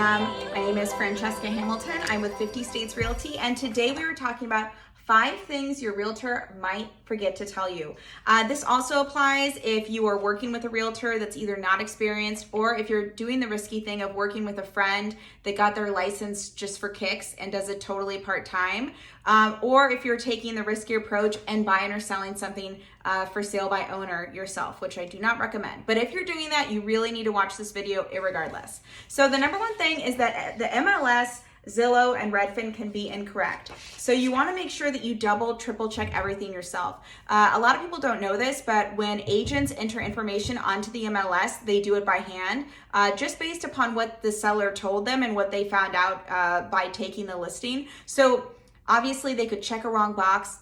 My name is Francesca Hamilton. I'm with 50 States Realty, and today we were talking about 5 things your realtor might forget to tell you. This also applies if you are working with a realtor that's either not experienced, or if you're doing the risky thing of working with a friend that got their license just for kicks and does it totally part-time, or if you're taking the risky approach and buying or selling something for sale by owner yourself, which I do not recommend. But if you're doing that, you really need to watch this video irregardless. So the number one thing is that the MLS, Zillow, and Redfin can be incorrect. So you want to make sure that you double, triple check everything yourself. A lot of people don't know this, but when agents enter information onto the MLS, they do it by hand, just based upon what the seller told them and what they found out by taking the listing. So obviously they could check a wrong box.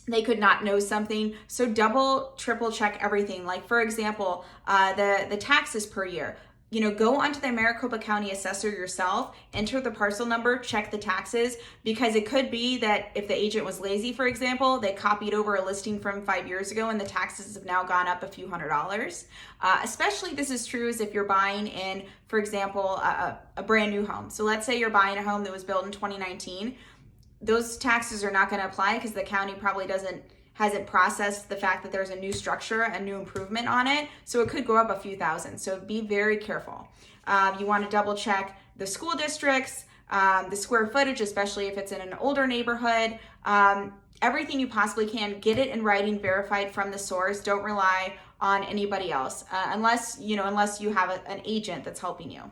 They could not know something. So double, triple check everything. Like for example, the taxes per year. You know, go onto the Maricopa County Assessor yourself, enter the parcel number, check the taxes, because it could be that if the agent was lazy, for example, they copied over a listing from 5 years ago and the taxes have now gone up a few $100s. Especially this is true as if you're buying in, for example, a brand new home. So let's say you're buying a home that was built in 2019. Those taxes are not going to apply because the county probably hasn't processed the fact that there's a new structure, a new improvement on it. So it could go up a few thousand. So be very careful. You want to double check the school districts, the square footage, especially if it's in an older neighborhood, everything you possibly can. Get it in writing, verified from the source. Don't rely on anybody else unless you have an agent that's helping you.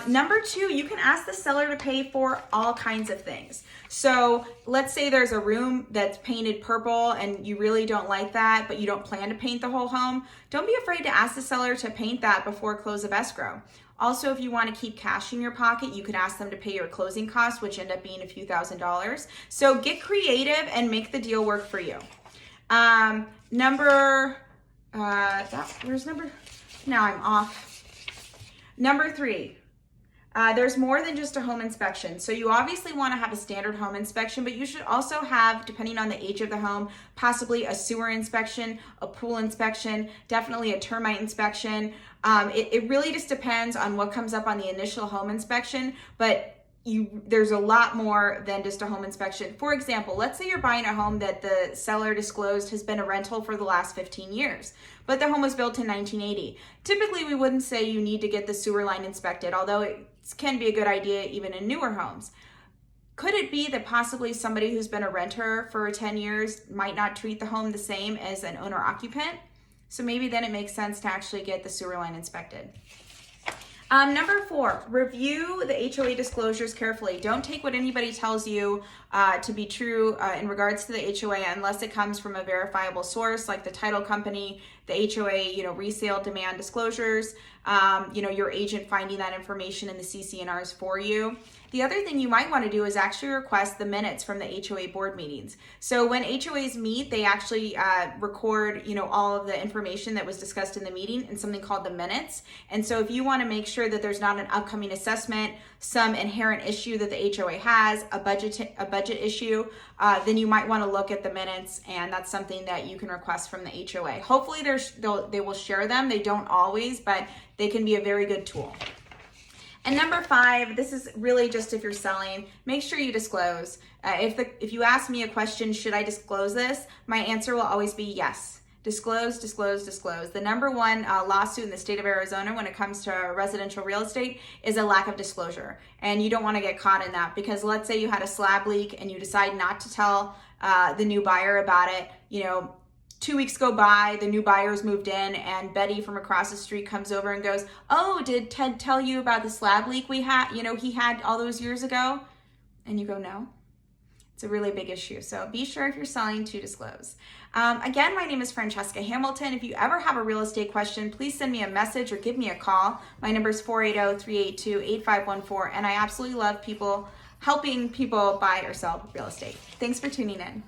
Number 2, you can ask the seller to pay for all kinds of things. So let's say there's a room that's painted purple and you really don't like that, but you don't plan to paint the whole home. Don't be afraid to ask the seller to paint that before close of escrow. Also, if you want to keep cash in your pocket, you could ask them to pay your closing costs, which end up being a few $1,000s. So get creative and make the deal work for you. Now I'm off. Number 3, there's more than just a home inspection. So you obviously want to have a standard home inspection, but you should also have, depending on the age of the home, possibly a sewer inspection, a pool inspection, definitely a termite inspection. It really just depends on what comes up on the initial home inspection, but there's a lot more than just a home inspection. For example, let's say you're buying a home that the seller disclosed has been a rental for the last 15 years, but the home was built in 1980. Typically, we wouldn't say you need to get the sewer line inspected, although it can be a good idea even in newer homes. Could it be that possibly somebody who's been a renter for 10 years might not treat the home the same as an owner-occupant? So maybe then it makes sense to actually get the sewer line inspected. Number 4, review the HOA disclosures carefully. Don't take what anybody tells you to be true in regards to the HOA unless it comes from a verifiable source like the title company, the HOA, resale demand disclosures, your agent finding that information in the CC&Rs for you. The other thing you might want to do is actually request the minutes from the HOA board meetings. So when HOAs meet, they actually record, all of the information that was discussed in the meeting in something called the minutes. And so if you want to make sure that there's not an upcoming assessment, some inherent issue that the HOA has, a budget issue, then you might want to look at the minutes, and that's something that you can request from the HOA. Hopefully they will share them. They don't always, but they can be a very good tool. And number 5, this is really just if you're selling, make sure you disclose. If you ask me a question, should I disclose this? My answer will always be yes. Disclose, disclose, disclose. The number 1 lawsuit in the state of Arizona when it comes to residential real estate is a lack of disclosure. And you don't want to get caught in that, because let's say you had a slab leak and you decide not to tell the new buyer about it. 2 weeks go by, the new buyers moved in, and Betty from across the street comes over and goes, "Oh, did Ted tell you about the slab leak he had all those years ago?" And you go, "No." It's a really big issue. So be sure if you're selling to disclose. Again, my name is Francesca Hamilton. If you ever have a real estate question, please send me a message or give me a call. My number is 480-382-8514, and I absolutely love helping people buy or sell real estate. Thanks for tuning in.